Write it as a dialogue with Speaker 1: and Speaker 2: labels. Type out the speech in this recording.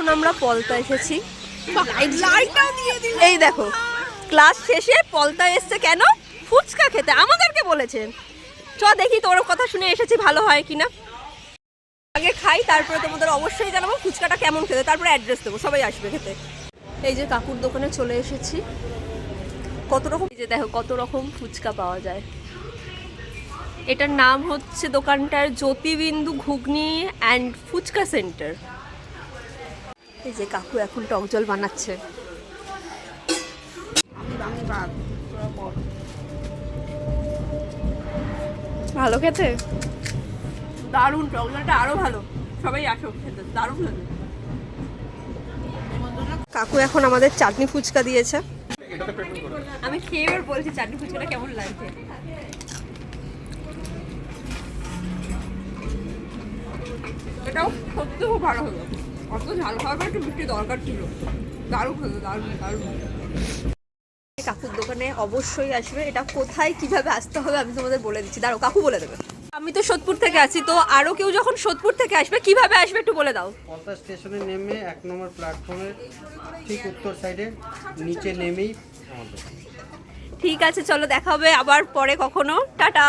Speaker 1: এখন আমরা পলতা এসেছি। এই দেখো ক্লাস শেষে পলতা এসছে কেন? ফুচকা খেতে আমাদেরকে বলেছেন। চ দেখি তোর কথা শুনে এসেছি ভালো হয় কিনা। আগে খাই তারপরে তোমাদের অবশ্যই জানাবো ফুচকাটা কেমন খেতে, তারপরে অ্যাড্রেস দেবো, সবাই আসবে খেতে। এই যে কাকুর দোকানে চলে এসেছি। কত রকম, এই যে দেখো কত রকম ফুচকা পাওয়া যায়। এটার নাম হচ্ছে দোকানটার জ্যোতিবিন্দু ঘুগনি অ্যান্ড ফুচকা সেন্টার। এই যে কাকু এখন টক জল বানাচ্ছে। ভালো খেতে, দারুণ, টক জলটা আরো ভালো, সবাই আসো খেতে, দারুণ লাগে। কাকু এখন আমাদের চাটনি ফুচকা দিয়েছে, আমি খেয়ে এবার বলছি চাটনি ফুচকাটা কেমন লাগছে। এটাও সত্যি খুব ভালো হলো, অত ঝাল খাওয়ার একটু মিষ্টি দরকার ছিল, দারুণ হলো, দারুণ দারুণ। কাকুর দোকানে অবশ্যই আসবে। এটা কোথায় কিভাবে আসতে হবে আমি তোমাদের বলে দিচ্ছি, দাঁড়াও কাকু বলে দেবে। আমি তো সোদপুর থেকে আছি, তো আরো কেউ যখন সোদপুর থেকে আসবে কিভাবে আসবে একটু বলে দাও।
Speaker 2: পলতা স্টেশনে নেমে 1 নম্বর প্ল্যাটফর্মের ঠিক উত্তর সাইডে নিচে নেমেই আমাদের।
Speaker 1: ঠিক আছে চলো দেখা হবে আবার পরে কখনো, টাটা।